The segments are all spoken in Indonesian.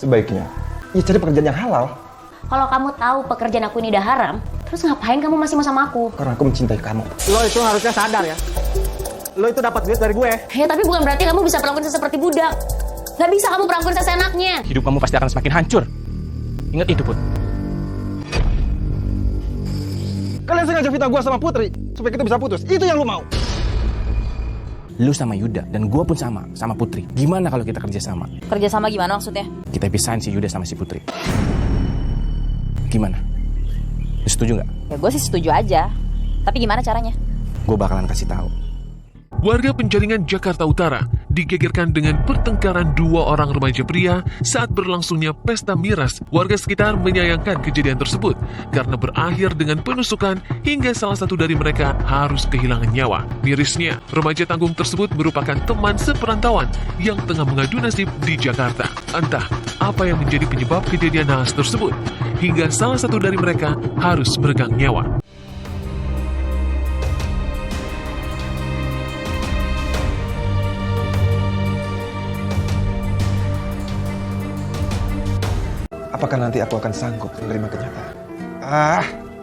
Sebaiknya, ya cari pekerjaan yang halal. Kalau kamu tahu pekerjaan aku ini udah haram, terus ngapain kamu masih mau sama aku? Karena aku mencintai kamu. Lo itu harusnya sadar ya. Lo itu dapat duit dari gue. Ya tapi bukan berarti kamu bisa perlakuin saya seperti budak. Gak bisa kamu perlakuin saya seenaknya. Hidup kamu pasti akan semakin hancur. Ingat itu, Put. Kalian sengaja fitnah gue sama Putri supaya kita bisa putus. Itu yang lu mau. Lu sama Yuda dan gua pun sama Putri. Gimana kalau kita kerja sama? Kerja sama gimana maksudnya? Kita pisahin si Yuda sama si Putri. Gimana? Lu setuju nggak? Ya gue sih setuju aja. Tapi gimana caranya? Gue bakalan kasih tahu. Warga Penjaringan Jakarta Utara digegerkan dengan pertengkaran dua orang remaja pria saat berlangsungnya pesta miras. Warga sekitar menyayangkan kejadian tersebut karena berakhir dengan penusukan hingga salah satu dari mereka harus kehilangan nyawa. Mirisnya, remaja tanggung tersebut merupakan teman seperantauan yang tengah mengadu nasib di Jakarta. Entah apa yang menjadi penyebab kejadian naas tersebut, hingga salah satu dari mereka harus meregang nyawa. Apakah nanti aku akan sanggup menerima kenyataan?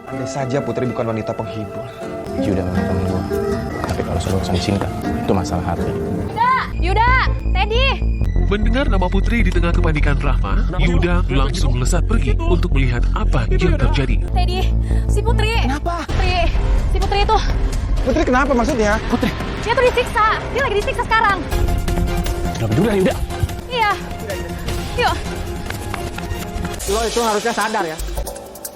Andai saja Putri bukan wanita penghibur. Yuda memang temen gua. Tapi kalau soal urusan cinta, itu masalah hati. Yuda! Teddy! Mendengar nama Putri di tengah kepanikan Rahma, Yuda langsung melesat pergi untuk melihat apa yang terjadi. Teddy! Si Putri! Kenapa? Si Putri itu! Putri kenapa maksudnya? Putri, Dia tuh disiksa! Dia lagi disiksa sekarang! kenapa dulu Yuda? Iya! Yuk! Lo itu harusnya sadar ya.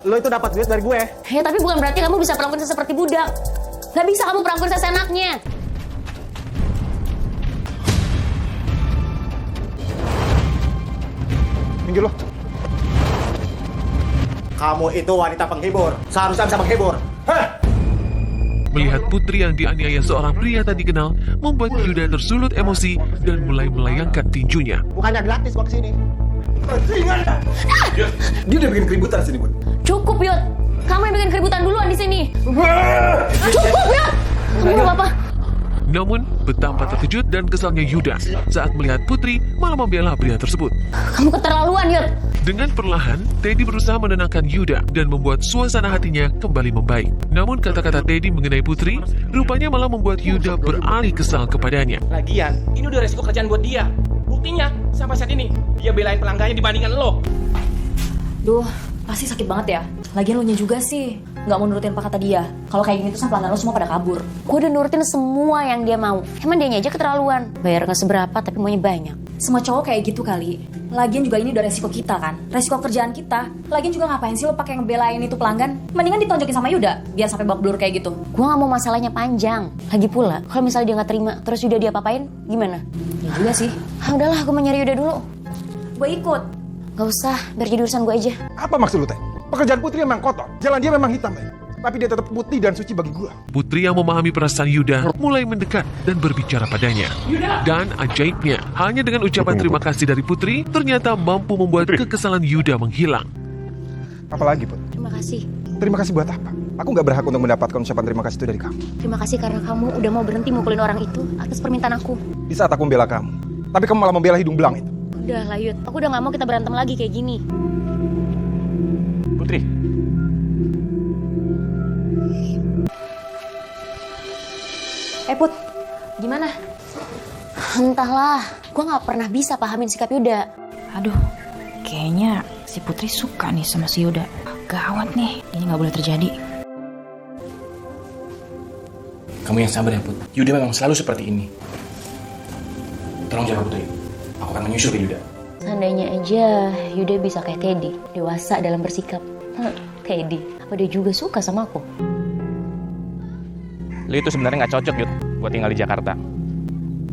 Lo itu dapat duit dari gue. Ya tapi bukan berarti kamu bisa perlakuin saya seperti budak. Gak bisa kamu perlakuin saya seenaknya. Minggir lo. Kamu itu wanita penghibur. Seharusnya bisa menghibur. Melihat Putri yang dianiaya seorang pria tak dikenal, membuat Yuda tersulut emosi dan mulai melayangkan tinjunya. Bukannya gratis gua kesini. Dia udah bikin keributan sini, Bud. Cukup, Yud. Kamu yang bikin keributan duluan di sini. Cukup, Yud. Kamu gak apa-apa. Namun, betapa terkejut dan kesalnya Yuda saat melihat Putri malah membela pria tersebut. Kamu keterlaluan, Yud. Dengan perlahan, Teddy berusaha menenangkan Yuda dan membuat suasana hatinya kembali membaik. Namun kata-kata Teddy mengenai Putri, rupanya malah membuat Yuda beralih kesal kepadanya. Lagian, ini udah resiko kerjaan buat dia. Buktinya, sampai saat ini, dia belain pelanggannya dibandingkan lo. Duh, pasti sakit banget ya. Lagian lo nya juga sih nggak mau nurutin apa kata dia. Kalau kayak gini tuh pelanggan lo semua pada kabur. Gue udah nurutin semua yang dia mau. Emang dianya aja keterlaluan. Bayar gak seberapa tapi maunya banyak. Semua cowok kayak gitu kali. Lagian juga ini udah resiko kita kan. Resiko kerjaan kita. Lagian juga ngapain sih lo pakai ngebelain itu pelanggan? Mendingan ditonjokin sama Yuda biar sampai babak belur kayak gitu. Gue gak mau masalahnya panjang. Lagi pula, kalau misalnya dia gak terima, terus Yuda dia apain, gimana? Ya juga sih. Udahlah, gue mau nyari Yuda dulu. Gue ikut. Gak usah, biar jadi urusan gue aja. Apa maksud lu, Teh? Pekerjaan Putri memang kotor. Jalan dia memang hitam, Teh. Tapi dia tetap putih dan suci bagi gua. Putri yang memahami perasaan Yuda mulai mendekat dan berbicara padanya. Dan ajaibnya, hanya dengan ucapan terima kasih dari Putri, ternyata mampu membuat kekesalan Yuda menghilang. Apalagi, Put? Terima kasih. Terima kasih buat apa? Aku nggak berhak untuk mendapatkan ucapan terima kasih itu dari kamu. Terima kasih karena kamu udah mau berhenti mukulin orang itu atas permintaan aku. Di saat aku membela kamu. Tapi kamu malah membela hidung belang itu. Udah lah, Yud. Aku udah gak mau kita berantem lagi kayak gini. Putri, Put, gimana? Entahlah, gue gak pernah bisa pahamin sikap Yuda. Aduh, kayaknya si Putri suka nih sama si Yuda. Gawat nih, ini gak boleh terjadi. kamu yang sabar ya, Put. Yuda memang selalu seperti ini. Tolong jaga Putri. Aku akan menyusul ke Yuda. Seandainya aja Yuda bisa kayak Teddy, dewasa dalam bersikap. Teddy, apa dia juga suka sama aku? Lu itu sebenarnya nggak cocok, Yud, buat tinggal di Jakarta.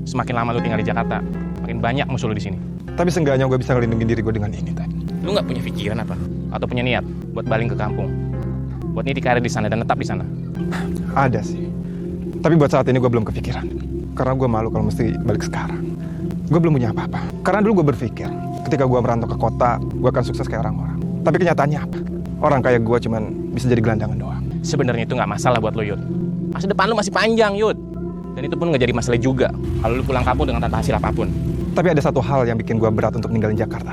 Semakin lama lu tinggal di Jakarta, makin banyak musuh lu di sini. Tapi seenggaknya gue bisa ngelindungin diri gue dengan ini, Teh. Lu nggak punya pikiran apa? Atau punya niat buat balik ke kampung? Buat niti karir di sana dan tetap di sana? Ada sih. Tapi buat saat ini gue belum kepikiran. Karena gue malu kalau mesti balik sekarang. Gue belum punya apa-apa. Karena dulu gue berpikir, ketika gue merantau ke kota, gue akan sukses kayak orang-orang. Tapi kenyataannya apa? Orang kayak gue cuman bisa jadi gelandangan doang. Sebenarnya itu nggak masalah buat lu, Yud. Masa depan lu masih panjang, Yud. Dan itu pun nggak jadi masalah juga kalau lu pulang kampung dengan tanpa hasil apapun. Tapi ada satu hal yang bikin gue berat untuk ninggalin Jakarta.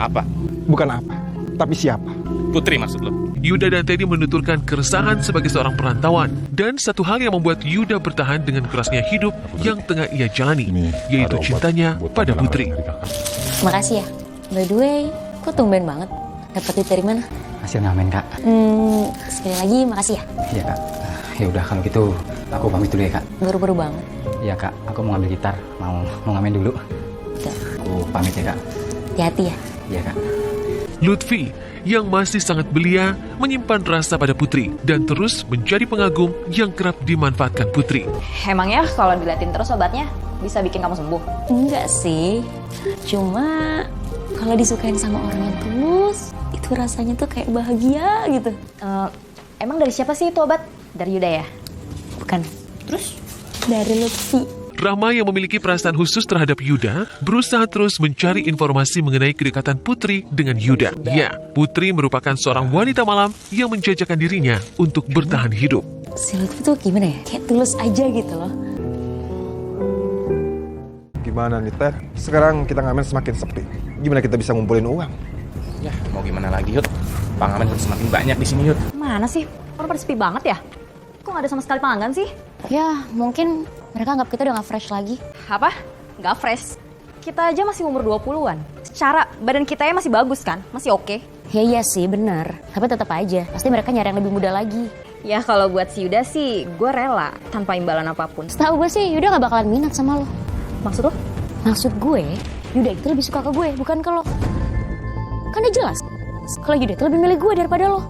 Apa? Bukan apa, tapi siapa. Putri maksud lo? Yuda dan Teddy menuturkan keresahan sebagai seorang perantauan. Dan satu hal yang membuat Yuda bertahan dengan kerasnya hidup yang tengah ia jalani, yaitu cintanya pada Putri. Makasih ya. By the way, kok tumben banget? Dapat duit dari mana? Hasil ngamen, Kak. Sekali lagi makasih ya. Iya, Kak. Ya udah kalau gitu aku pamit dulu ya, Kak. Buru-buru banget. Iya, Kak. Aku mau ngambil gitar, mau ngamen dulu. Udah. Aku pamit ya, Kak. Hati-hati ya. Iya, Kak. Lutfi yang masih sangat belia menyimpan rasa pada Putri dan terus menjadi pengagum yang kerap dimanfaatkan Putri. Emangnya kalau diliatin terus obatnya bisa bikin kamu sembuh? Enggak sih. Cuma kalau disukain sama orang yang tulus, itu rasanya tuh kayak bahagia gitu. Emang dari siapa sih itu obat? Dari Yuda ya? Bukan. Terus? Dari Lutfi. Rama yang memiliki perasaan khusus terhadap Yuda berusaha terus mencari informasi mengenai kedekatan Putri dengan Yuda. Ya, Putri merupakan seorang wanita malam yang menjajakan dirinya untuk bertahan hidup. Si Lutfi tuh gimana ya? Kayak tulus aja gitu loh. Gimana nih, Ter? Sekarang kita ngamen semakin sepi. Gimana kita bisa ngumpulin uang? Ya, mau gimana lagi, Yud? Pengamen harus semakin banyak di sini, Yud. Mana sih? Orang pada sepi banget ya? Kok gak ada sama sekali pelanggan sih? Ya, mungkin mereka anggap kita udah gak fresh lagi. Apa? Gak fresh? Kita aja masih umur 20-an. Secara badan kita ya masih bagus kan? Masih oke. Ya iya sih, benar. Tapi tetap aja, pasti mereka nyari yang lebih muda lagi. Ya kalau buat si Yuda sih, gue rela tanpa imbalan apapun. Setahu gue sih, Yuda gak bakalan minat sama lo. Maksud lo? Maksud gue, Yuda itu lebih suka ke gue, bukan ke lo. Kan udah jelas, kalau Yuda itu lebih milih gue daripada lo.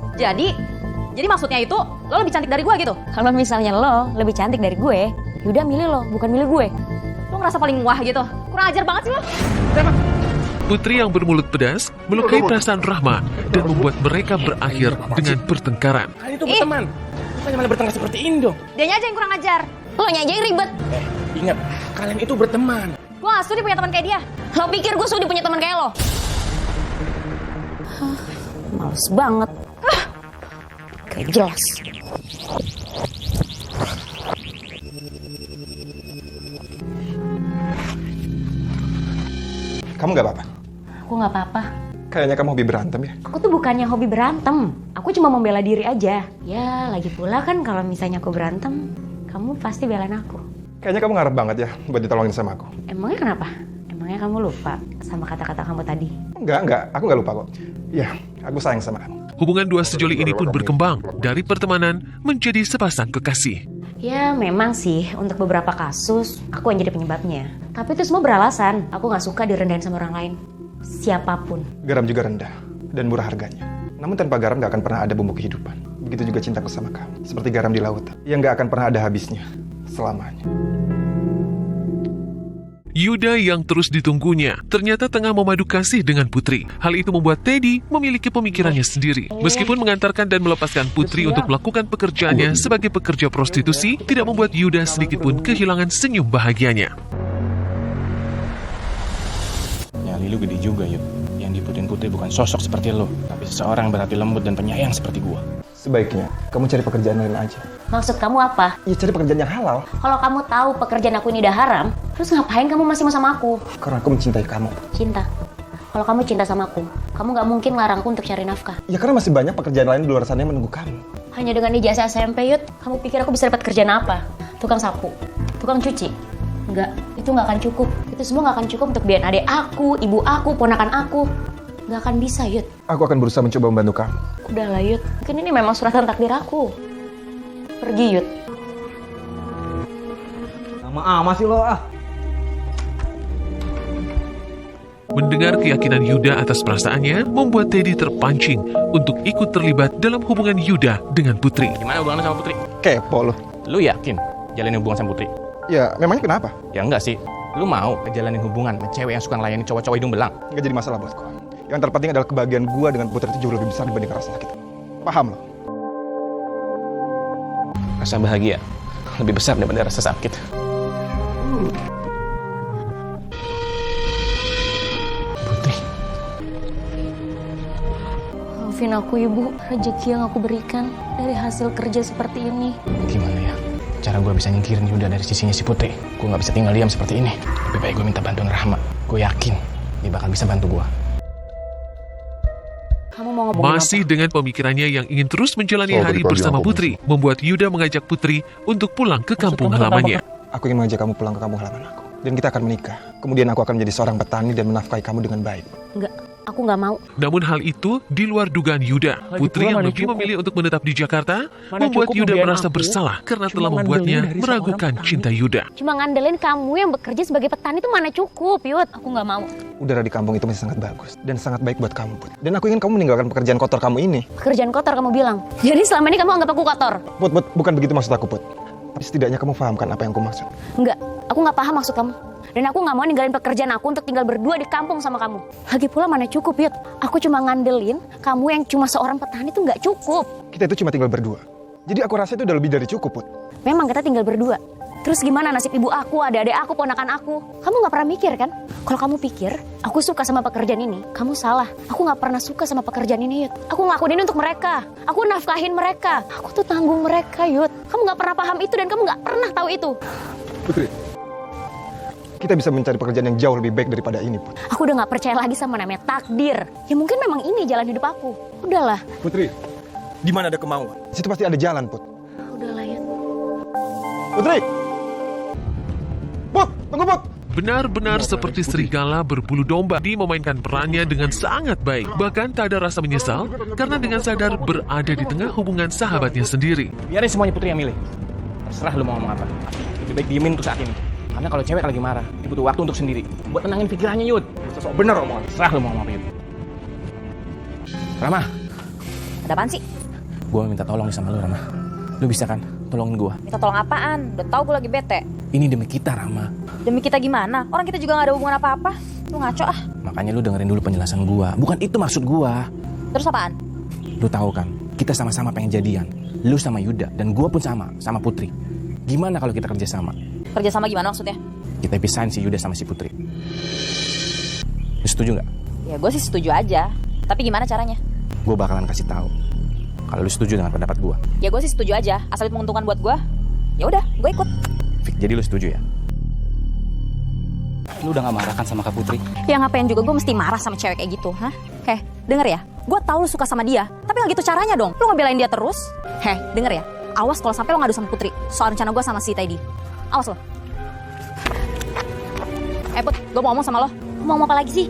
Jadi maksudnya itu, lo lebih cantik dari gue gitu? Kalau misalnya lo lebih cantik dari gue, Yuda milih lo, bukan milih gue. Lo ngerasa paling wah gitu? Kurang ajar banget sih lo. Putri yang bermulut pedas melukai perasaan Rahma dan membuat mereka berakhir dengan pertengkaran. Kalian itu berteman. Bukannya malah bertengkar seperti ini dong. Dianya aja yang kurang ajar. Lo aja yang ribet. Ingat, kalian itu berteman. Gue gak sudi punya teman kayak dia. Lo pikir gue sudi punya teman kayak lo? Males banget. Kayak jelas. Kamu gak apa-apa? Aku gak apa-apa. Kayaknya kamu hobi berantem ya? Aku tuh bukannya hobi berantem. Aku cuma membela diri aja. Ya, lagi pula kan kalau misalnya aku berantem, kamu pasti belain aku. Kayaknya kamu ngarep banget ya buat ditolongin sama aku. Emangnya kenapa? Emangnya kamu lupa sama kata-kata kamu tadi? Enggak, aku nggak lupa kok. Ya, aku sayang sama kamu. Hubungan dua sejoli ini pun berkembang dari pertemanan menjadi sepasang kekasih. Ya memang sih, untuk beberapa kasus aku yang jadi penyebabnya. Tapi itu semua beralasan. Aku gak suka direndahin sama orang lain. Siapapun. Garam juga rendah dan murah harganya. Namun tanpa garam gak akan pernah ada bumbu kehidupan. Begitu juga cintaku sama kamu. Seperti garam di lautan yang gak akan pernah ada habisnya selamanya. Yuda yang terus ditunggunya ternyata tengah memadu kasih dengan Putri. Hal itu membuat Teddy memiliki pemikirannya sendiri. Meskipun mengantarkan dan melepaskan Putri untuk melakukan pekerjaannya sebagai pekerja prostitusi, tidak membuat Yuda sedikitpun kehilangan senyum bahagianya. Nyali lu gede juga, Yud. Yang diputin Putri bukan sosok seperti lo, tapi seseorang berhati lembut dan penyayang seperti gua. Sebaiknya kamu cari pekerjaan lain aja. Maksud kamu apa? Ya cari pekerjaan yang halal. Kalau kamu tahu pekerjaan aku ini udah haram, terus ngapain kamu masih mau sama aku? Karena aku mencintai kamu. Cinta. Kalau kamu cinta sama aku, kamu gak mungkin larang aku untuk cari nafkah. Ya karena masih banyak pekerjaan lain di luar sana yang menunggu kamu. Hanya dengan ijazah SMP, Yud, kamu pikir aku bisa dapat kerjaan apa? Tukang sapu? Tukang cuci? Enggak, itu gak akan cukup. Itu semua gak akan cukup untuk biayain adik aku, ibu aku, ponakan aku. Gak akan bisa, Yud. Aku akan berusaha mencoba membantu kamu. Udahlah, Yud. Mungkin ini memang suratan takdir aku. Pergi, Yud. Sama sih lo ah. Mendengar keyakinan Yuda atas perasaannya, membuat Teddy terpancing untuk ikut terlibat dalam hubungan Yuda dengan Putri. Gimana hubungan lu sama Putri? Kepo lo. Lu yakin jalanin hubungan sama Putri? Ya memangnya kenapa? Ya enggak sih. Lu mau ngejalanin hubungan sama cewek yang suka ngelayani cowok-cowok hidung belang? Nggak jadi masalah buatku. Yang terpenting adalah kebahagiaan gua dengan Putri itu jauh lebih besar dibanding rasa sakit. Paham lo? Rasa bahagia lebih besar daripada rasa sakit. Putri. Maafin aku, Ibu. Rezeki yang aku berikan dari hasil kerja seperti ini. Gimana ya? Cara gue bisa nyingkirin Yuda dari sisinya si Putri. Gue gak bisa tinggal diam seperti ini. Lebih baik gue minta bantuan Rahma. Gue yakin dia bakal bisa bantu gue. Kamu mau ngomongin Masih dengan pemikirannya yang ingin terus menjalani hari bersama Putri, membuat Yuda mengajak Putri untuk pulang ke kampung halamannya. Aku ingin mengajak kamu pulang ke kampung halaman aku. Dan kita akan menikah. Kemudian aku akan menjadi seorang petani dan menafkahi kamu dengan baik. Enggak, aku nggak mau. Namun hal itu di luar dugaan Yuda. Putri yang lebih memilih untuk menetap di Jakarta membuat Yuda merasa bersalah karena telah membuatnya meragukan cinta Yuda. Cuma ngandelin kamu yang bekerja sebagai petani itu mana cukup, Yud. Aku nggak mau. Udara di kampung itu masih sangat bagus dan sangat baik buat kamu, Put. Dan aku ingin kamu meninggalkan pekerjaan kotor kamu ini. Pekerjaan kotor kamu bilang. Jadi selama ini kamu anggap aku kotor? Put, bukan begitu maksud aku, Put. Tapi setidaknya kamu pahamkan apa yang aku maksud. Enggak, aku nggak paham maksud kamu. Dan aku nggak mau ninggalin pekerjaan aku untuk tinggal berdua di kampung sama kamu. Lagi pula mana cukup, Yud. Aku cuma ngandelin kamu yang cuma seorang petani itu nggak cukup. Kita itu cuma tinggal berdua. Jadi aku rasa itu udah lebih dari cukup, Put. Memang kita tinggal berdua. Terus gimana nasib ibu aku, adik-adik aku, ponakan aku? Kamu nggak pernah mikir kan? Kalau kamu pikir aku suka sama pekerjaan ini, kamu salah. Aku nggak pernah suka sama pekerjaan ini, Yud. Aku ngelakuin ini untuk mereka. Aku nafkahin mereka. Aku tuh tanggung mereka, Yud. Kamu nggak pernah paham itu dan kamu nggak pernah tahu itu. Putri, kita bisa mencari pekerjaan yang jauh lebih baik daripada ini, Put. Aku udah nggak percaya lagi sama namanya takdir. Ya mungkin memang ini jalan hidup aku. Udahlah. Putri, di mana ada kemauan, di situ pasti ada jalan, Put. Udahlah, Yud. Putri! Put, tunggu, Put! Benar-benar seperti serigala berbulu domba, dia memainkan perannya dengan sangat baik. Bahkan tak ada rasa menyesal karena dengan sadar berada di tengah hubungan sahabatnya sendiri. Biarin semuanya Putri yang milih. Terserah lu mau ngomong apa. Lebih baik diemin untuk saat ini. Karena kalau cewek lagi marah, dia butuh waktu untuk sendiri. Buat tenangin pikirannya, Yud. Sosok bener omongan. Terserah lu mau ngomong apa, Yud. Rama, Ada apaan sih? gue minta tolong nih sama lu, Rama. Lu bisa kan tolongin gue? Minta tolong apaan? Udah tau gue lagi bete. Ini demi kita, Rama. Demi kita gimana? Orang kita juga gak ada hubungan apa-apa. Lu ngaco ah. Makanya lu dengerin dulu penjelasan gue. Bukan itu maksud gue. Terus apaan? Lu tahu kan, kita sama-sama pengen jadian. Lu sama Yuda, dan gue pun sama Putri. Gimana kalau kita kerja sama? Kerja sama gimana maksudnya? Kita pisahin si Yuda sama si Putri. Lu setuju nggak? Ya gue sih setuju aja. Tapi gimana caranya? Gue bakalan kasih tahu kalau lu setuju dengan pendapat gue. Ya gue sih setuju aja. Asal itu menguntungkan buat gue. Ya udah, gue ikut. Fik, jadi lu setuju ya? Lu udah gak marah kan sama Kak Putri? Ya ngapain juga gue mesti marah sama cewek kayak gitu, hah? Heh, denger ya. Gue tahu lu suka sama dia. Tapi gak gitu caranya dong. Lu ngebelain dia terus. Heh, denger ya. Awas kalau sampai lo ngadu sama Putri soal rencana gue sama si Teddy. Awas lo. Put, gue mau ngomong sama lo. Mau ngomong apa lagi sih?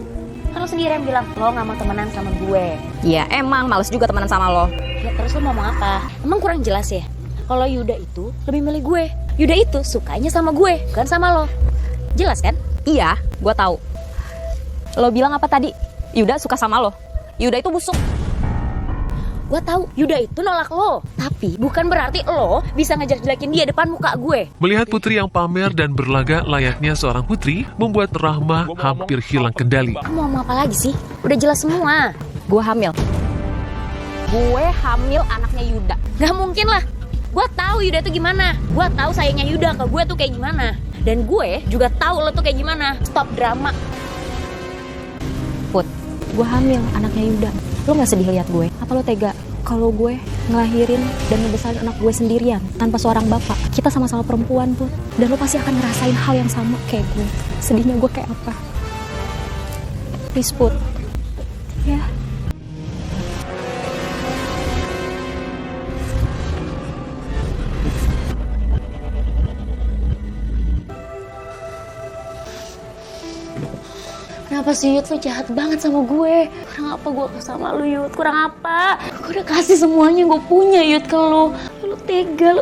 Kan lo sendiri yang bilang lo gak mau temenan sama gue. Iya, emang males juga temenan sama lo. Ya terus lo mau ngomong apa? Emang kurang jelas ya? Kalau Yuda itu lebih milih gue. Yuda itu sukanya sama gue, bukan sama lo. Jelas kan? Iya, gue tahu. Lo bilang apa tadi? Yuda suka sama lo. Yuda itu busuk. Gue tahu Yuda itu nolak lo, tapi bukan berarti lo bisa ngejelek-jelekin dia depan muka gue. Melihat Putri yang pamer dan berlagak layaknya seorang putri, membuat Rahma hampir hilang kendali. Kamu mau ngomong apa lagi sih? Udah jelas semua. Gue hamil. Gue hamil anaknya Yuda. Gak mungkin lah. Gue tahu Yuda tuh gimana. Gue tahu sayangnya Yuda ke gue tuh kayak gimana. Dan gue juga tahu lo tuh kayak gimana. Stop drama. Put, gue hamil anaknya Yuda. Lo gak sedih lihat gue? Apa lo tega kalau gue ngelahirin dan ngebesarin anak gue sendirian tanpa seorang bapak? Kita sama-sama perempuan, Put. Dan lo pasti akan ngerasain hal yang sama kayak gue. Sedihnya gue kayak apa? Please, Put. Ya. Kenapa sih Yud, lo jahat banget sama gue? Kurang apa gue sama lo Yud? Kurang apa? Gue udah kasih semuanya gue punya Yud ke lo. Lo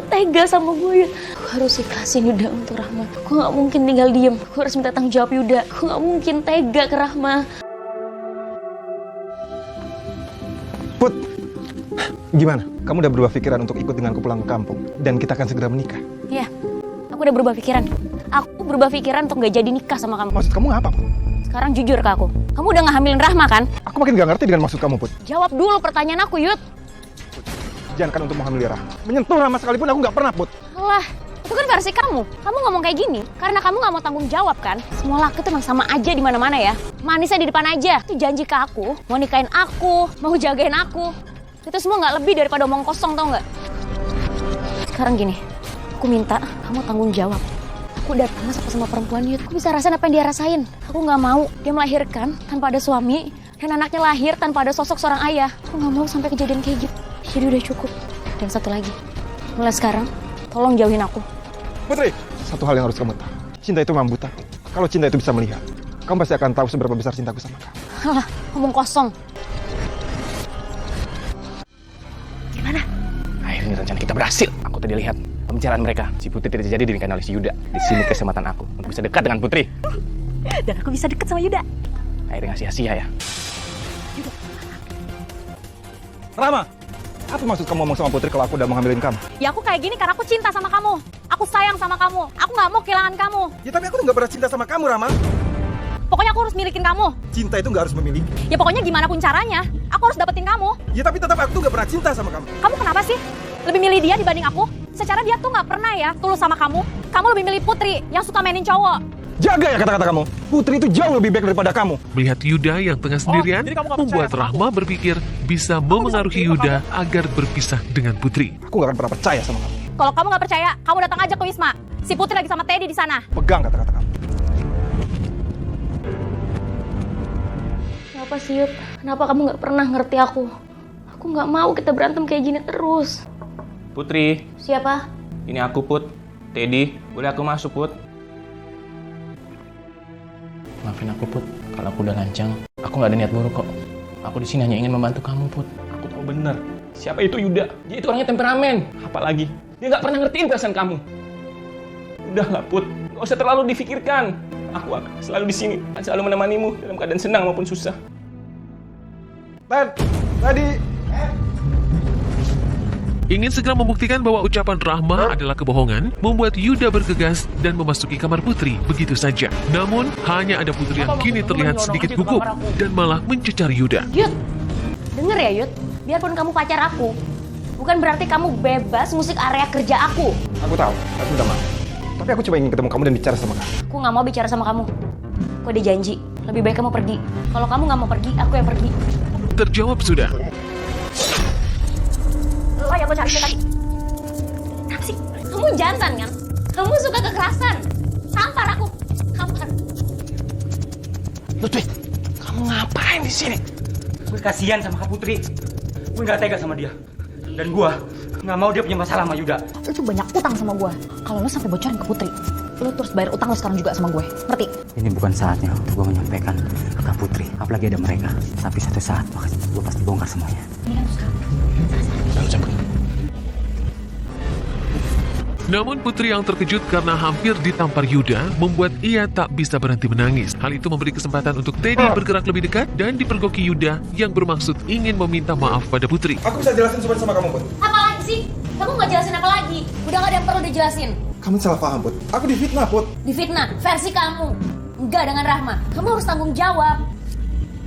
tega sama gue Yud. Gue harus ikhlasin Yuda untuk Rahma. Gue gak mungkin tinggal diem. Gue harus minta tanggung jawab Yuda. Gue gak mungkin tega ke Rahma. Put, gimana? Kamu udah berubah pikiran untuk ikut denganku pulang ke kampung? Dan kita akan segera menikah? Iya, aku udah berubah pikiran. Aku berubah pikiran untuk gak jadi nikah sama kamu. Maksud kamu apa, Put? Sekarang jujur ke aku. Kamu udah ngehamilin Rahma kan? Aku makin gak ngerti dengan maksud kamu, Put. Jawab dulu pertanyaan aku, Yud. Jangan kan untuk menghamili Rahma. Menyentuh Rahma sekalipun aku gak pernah, Put. Alah, itu kan versi kamu. Kamu ngomong kayak gini karena kamu gak mau tanggung jawab kan? Semua laki tuh emang sama aja di mana-mana ya. Manisnya di depan aja. Itu janji ke aku, mau nikahin aku, mau jagain aku. Itu semua gak lebih daripada omong kosong, tau gak? Sekarang gini, aku minta kamu tanggung jawab. Aku udah tamas sama perempuan Yud. Aku bisa rasain apa yang dia rasain. Aku gak mau dia melahirkan tanpa ada suami, Dan anaknya lahir tanpa ada sosok seorang ayah. Aku gak mau sampai kejadian kayak gitu. Jadi udah cukup. Dan satu lagi, mulai sekarang, tolong jauhin aku. Putri, satu hal yang harus kamu tahu. Cinta itu memang buta. Kalau cinta itu bisa melihat, kamu pasti akan tahu seberapa besar cintaku sama kamu. Alah, ngomong kosong. Gimana? Akhirnya rencana kita berhasil. Aku tadi lihat pembicaraan mereka. Si Putri tidak jadi dinikahin oleh si Yuda. Di sini kesempatan aku untuk bisa dekat dengan Putri. Dan aku bisa deket sama Yuda. Akhirnya nggak sia-sia ya. Rama, apa maksud kamu ngomong sama Putri kalau aku udah mau ngambilin kamu? Ya aku kayak gini karena aku cinta sama kamu. Aku sayang sama kamu. Aku nggak mau kehilangan kamu. Ya tapi aku tuh nggak pernah cinta sama kamu, Rama. Pokoknya aku harus milikin kamu. Cinta itu nggak harus memiliki. Ya pokoknya gimana pun caranya, aku harus dapetin kamu. Ya tapi tetap aku tuh nggak pernah cinta sama kamu. Kamu kenapa sih? Lebih milih dia dibanding aku? Secara dia tuh nggak pernah ya tulus sama kamu. Kamu lebih milih Putri yang suka mainin cowok. Jaga ya kata-kata kamu. Putri itu jauh lebih baik daripada kamu. Melihat Yuda yang tengah sendirian, jadi kamu nggak membuat percaya Rahma berpikir bisa memengaruhi Yuda agar berpisah dengan Putri. Aku nggak akan pernah percaya sama kamu. Kalau kamu nggak percaya, kamu datang aja ke Wisma. Si Putri lagi sama Teddy di sana. Pegang kata-kata kamu. Kenapa sih, Yud? Kenapa kamu gak pernah ngerti aku? Aku gak mau kita berantem kayak gini terus. Putri, Siapa? ini aku Put. Teddy, boleh aku masuk Put? Maafin aku Put, kalau aku udah lancang. Aku nggak ada niat buruk kok. Aku di sini hanya ingin membantu kamu Put. Aku tahu bener siapa itu Yuda. Dia itu orangnya temperamen. Apalagi dia nggak pernah ngertiin perasaan kamu. Udahlah Put, nggak usah terlalu difikirkan. Aku akan selalu di sini, akan selalu menemanimu dalam keadaan senang maupun susah. Tadi. Ingin segera membuktikan bahwa ucapan Rahma adalah kebohongan, membuat Yuda bergegas dan memasuki kamar Putri begitu saja. Namun, hanya ada Putri yang kini terlihat sedikit gugup dan malah mencecar Yuda. Yud, denger ya Yud, biarpun kamu pacar aku, bukan berarti kamu bebas musik area kerja aku. Aku tahu, aku udah mau. Tapi aku cuma ingin ketemu kamu dan bicara sama kamu. Aku gak mau bicara sama kamu. Aku udah janji, lebih baik kamu pergi. Kalau kamu gak mau pergi, aku yang pergi. Terjawab sudah. Lo yang gue cari tadi. Kenapa sih? Kamu jantan kan? Kamu suka kekerasan. Tampar aku. Tampar. Lutfi, kamu ngapain di sini? Gue kasihan sama Kak Putri. Gue nggak tega sama dia. Dan gue nggak mau dia punya masalah sama Yuda. Lu tuh banyak utang sama gue. Kalau lu sampai bocorin ke Putri, lu terus bayar utang lu sekarang juga sama gue. Ngerti? Ini bukan saatnya untuk gue menyampaikan ke Kak Putri. Apalagi ada mereka. Tapi satu saat gue pasti bongkar semuanya. Lalu cabut. Namun Putri yang terkejut karena hampir ditampar Yuda membuat ia tak bisa berhenti menangis. Hal itu memberi kesempatan untuk Teddy bergerak lebih dekat dan dipergoki Yuda yang bermaksud ingin meminta maaf pada Putri. Aku bisa jelasin semuanya sama kamu, Put. Apa lagi sih? Kamu gak jelasin apa lagi? Udah gak ada yang perlu dijelasin. Kamu salah paham, Put. Aku difitnah, Put. Difitnah, versi kamu. Enggak dengan Rahma. Kamu harus tanggung jawab.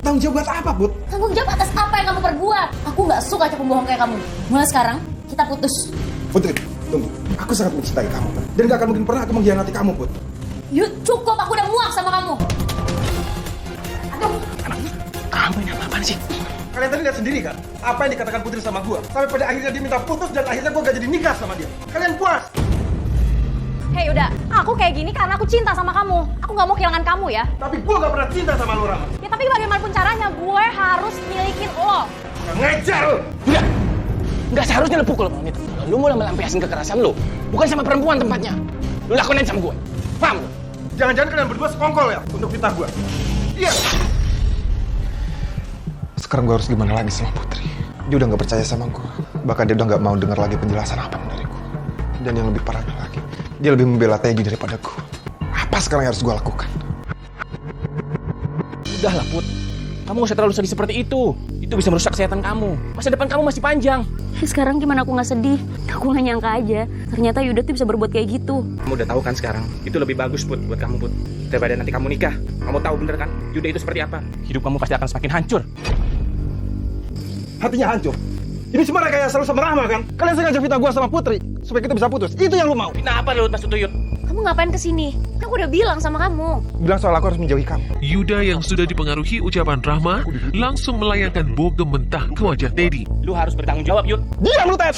Tanggung jawab apa, Put? Tanggung jawab atas apa yang kamu perbuat. Aku gak suka cewek pembohong kayak kamu. Mulai sekarang, kita putus. Putri, tunggu. Aku sangat mencintai kamu, Put. Dan gak akan mungkin pernah aku mengkhianati kamu, Put. Yuk, cukup. Aku udah muak sama kamu. Aduh. Kamu ini apa-apaan sih? Kalian tadi lihat sendiri kan? Apa yang dikatakan Putri sama gua. Sampai pada akhirnya dia minta putus dan akhirnya gua gak jadi nikah sama dia. Kalian puas? Hei udah, aku kayak gini karena aku cinta sama kamu. Aku gak mau kehilangan kamu ya. Tapi gua gak pernah cinta sama lu, Rama. Ya tapi bagaimanapun caranya, gue harus milikin lo. Gak ngejar lu! Udah, nggak seharusnya lu pukul orang itu. Kalau lu mulai melampiaskan kekerasan lu, bukan sama perempuan tempatnya. Lu lakuin sama gue. Paham lu? Jangan-jangan kalian berdua sekongkol ya untuk fitnah gua. Iya. Sekarang gua harus gimana lagi sama Putri? Dia udah gak percaya sama gua. Bahkan dia udah gak mau dengar lagi penjelasan apapun dari gua. Dan yang lebih parahnya lagi, dia lebih membela Teddy daripada gua. Apa sekarang yang harus gua lakukan? Udahlah Put, kamu gak usah terlalu sedih seperti itu. Itu bisa merusak kesehatan kamu. Masa depan kamu masih panjang. Sekarang gimana aku gak sedih? Aku gak nyangka aja. Ternyata Yuda tuh bisa berbuat kayak gitu. Kamu udah tahu kan sekarang, itu lebih bagus Put buat kamu Put. Daripada nanti kamu nikah. Kamu tahu bener kan, Yuda itu seperti apa? Hidup kamu pasti akan semakin hancur. Hatinya hancur. Ini semua rekayasa lu sama Rahma kan? Kalian sengaja fitnah gua sama Putri supaya kita bisa putus. Itu yang lu mau. Nah apa lu maksud tuh Yud? Kamu ngapain kesini? Aku udah bilang sama kamu. Bilang soal aku harus menjauhi kamu. Yuda yang sudah dipengaruhi ucapan Rahma langsung melayangkan bogem mentah ke wajah Teddy. Lu harus bertanggung jawab Yud. Diam lu, Ted!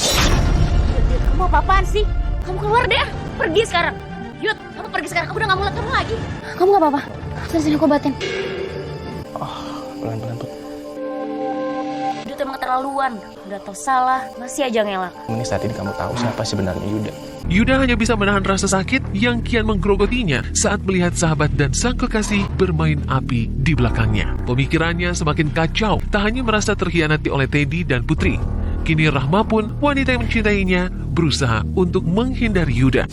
Kamu apa-apaan sih? Kamu keluar deh. Pergi sekarang. Yud, kamu pergi sekarang. Aku udah gak mau lihat kamu lagi. Kamu gak apa-apa. Sini aku obatin. Pelan-pelan Put. tuh emang keterlaluan. Udah tau salah, masih aja ngelak. Ini saat ini kamu tahu siapa sebenarnya Yuda. Yuda hanya bisa menahan rasa sakit yang kian menggerogotinya saat melihat sahabat dan sang kekasih bermain api di belakangnya. Pemikirannya semakin kacau, tak hanya merasa terkhianati oleh Teddy dan Putri. Kini Rahma pun, wanita yang mencintainya, berusaha untuk menghindari Yuda.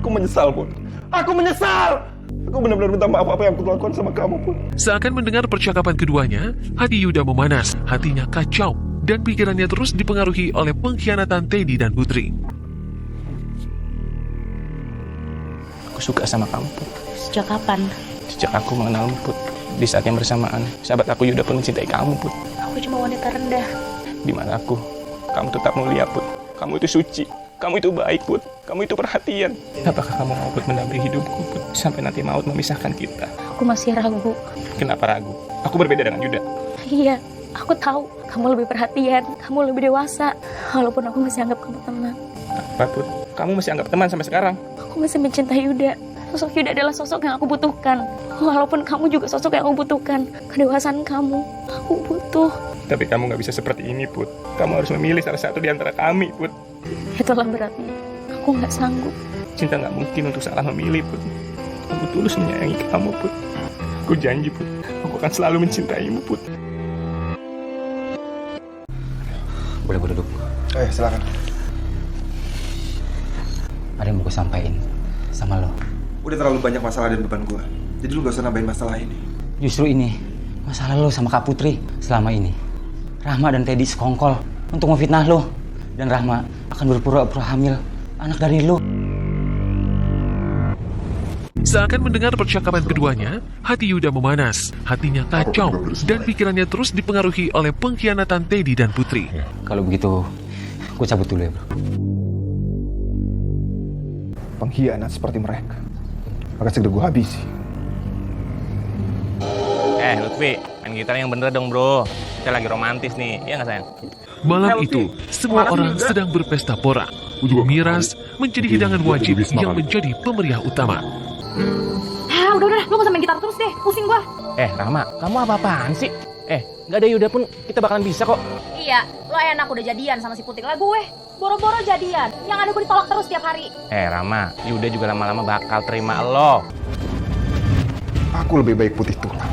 Aku menyesal, Pun. Aku menyesal! Aku benar-benar minta maaf apa yang aku lakukan sama kamu, Pun. Seakan mendengar percakapan keduanya, hati Yuda memanas, hatinya kacau, dan pikirannya terus dipengaruhi oleh pengkhianatan Teddy dan Putri. Aku suka sama kamu, Put. Sejak kapan? Sejak aku mengenalmu, Put. Di saat yang bersamaan, sahabat aku Yuda pun mencintai kamu, Put. Aku cuma wanita rendah. Di mana aku, kamu tetap mulia, Put. Kamu itu suci. Kamu itu baik, Put. Kamu itu perhatian. Apakah kamu mau, Put, mendampingi hidupku, Put? Sampai nanti maut memisahkan kita. Aku masih ragu. Kenapa ragu? Aku berbeda dengan Yuda. Iya, aku tahu kamu lebih perhatian, kamu lebih dewasa. Walaupun aku masih anggap kamu teman. Apa, Put? Kamu masih anggap teman sampai sekarang? Aku masih mencintai Yuda. Sosok Yuda adalah sosok yang aku butuhkan. Walaupun kamu juga sosok yang aku butuhkan. Kedewasaan kamu, aku butuh. Tapi kamu gak bisa seperti ini, Put. Kamu harus memilih salah satu di antara kami, Put. Itulah beratnya. Aku nggak sanggup. Cinta gak mungkin untuk salah memilih, Put. Aku tulus menyayangi kamu, Put. Aku janji, Put. Aku akan selalu mencintaimu, Put. Boleh gue duduk? Silakan. Ada yang mau gue sampaikan sama lo. Udah terlalu banyak masalah dan beban gue. Jadi lu gak usah nambahin masalah ini. Justru ini masalah lo sama Kak Putri. Selama ini Rahma dan Teddy sekongkol untuk memfitnah lo. Dan Rahma akan berpura-pura hamil anak dari lo. Seakan mendengar percakapan keduanya, hati Yuda memanas, hatinya kacau, dan pikirannya terus dipengaruhi oleh pengkhianatan Teddy dan Putri. Kalau begitu, gue cabut dulu ya, bro. Pengkhianat seperti mereka akan segera gue habisi. Lutfi, main gitar yang bener dong, bro. Kita lagi romantis nih, iya nggak sayang? Malam itu, semua orang sedang berpesta pora. Miras menjadi hidangan wajib yang menjadi pemeriah utama. Udah, lu gak usah main gitar terus deh, pusing gua. Rahma, kamu apa-apaan sih? Nggak ada Yuda pun kita bakalan bisa kok. Iya, lo enak udah jadian sama si Putri. Lah gue, boro-boro jadian. Yang ada gue ditolak terus tiap hari. Rahma, Yuda juga lama-lama bakal terima lo. Aku lebih baik putih tulang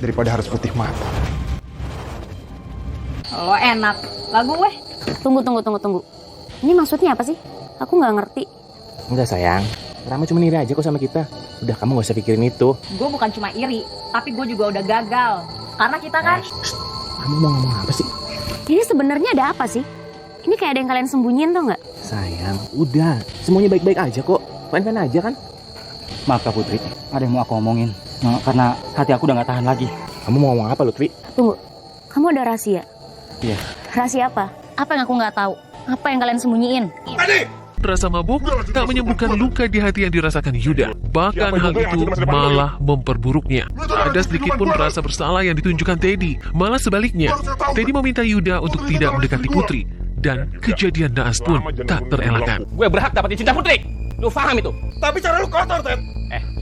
daripada harus putih mata. Lo enak. Lah gue. Tunggu. Ini maksudnya apa sih? Aku nggak ngerti. Enggak sayang, Rahma cuma iri aja kok sama kita. Udah, kamu gak usah pikirin itu. Gue bukan cuma iri, tapi gue juga udah gagal. Karena kita kan... Kamu mau ngomong apa sih? Ini sebenarnya ada apa sih? Ini kayak ada yang kalian sembunyiin tau nggak? Sayang, udah. Semuanya baik-baik aja kok. Fine-fine aja kan? Maaf Kak Putri, ada yang mau aku omongin. Karena hati aku udah gak tahan lagi. Kamu mau ngomong apa, Lutfi? Tunggu, kamu ada rahasia? Iya. Rahasia apa? Apa yang aku nggak tahu? Apa yang kalian sembunyiin? Rasa mabuk tak menyembuhkan luka di hati yang dirasakan Yuda. Bahkan hal itu malah memperburuknya. Ada sedikit pun rasa bersalah yang ditunjukkan Teddy. Malah sebaliknya, Teddy meminta Yuda untuk tidak mendekati Putri. Dan kejadian naas pun tak terelakkan. Gue berhak dapat cinta Putri. Lu paham itu? Tapi cara lu kotor, Ted.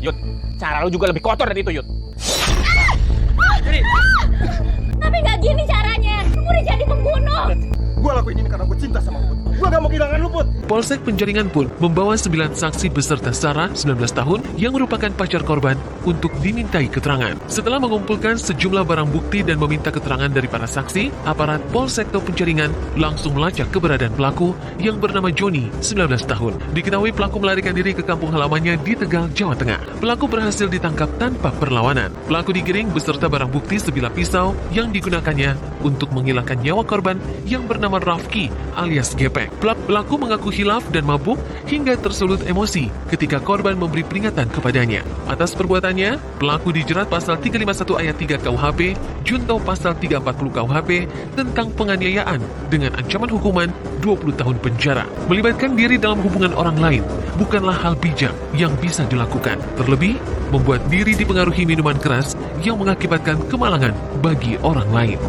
Yud, cara lu juga lebih kotor dari itu, Yud. Tapi nggak gini caranya. Kamu udah jadi pembunuh. Gue lakuin ini karena gue cinta sama Put. Gue gak mau kehilangan lu, Put. Polsek Penjaringan pun membawa 9 saksi beserta Sarah, 19 tahun, yang merupakan pacar korban untuk dimintai keterangan. Setelah mengumpulkan sejumlah barang bukti dan meminta keterangan dari para saksi, aparat Polsek Penjaringan langsung melacak keberadaan pelaku yang bernama Joni, 19 tahun. Diketahui pelaku melarikan diri ke kampung halamannya di Tegal, Jawa Tengah. Pelaku berhasil ditangkap tanpa perlawanan. Pelaku digiring beserta barang bukti sebilah pisau yang digunakannya untuk menghilangkan nyawa korban yang bernama Rafki alias Gepeng. Pelaku mengaku hilaf dan mabuk hingga tersulut emosi ketika korban memberi peringatan kepadanya. Atas perbuatannya, pelaku dijerat pasal 351 ayat 3 KUHP, junto pasal 340 KUHP tentang penganiayaan dengan ancaman hukuman 20 tahun penjara. Melibatkan diri dalam hubungan orang lain bukanlah hal bijak yang bisa dilakukan. Terlebih, membuat diri dipengaruhi minuman keras yang mengakibatkan kemalangan bagi orang lain.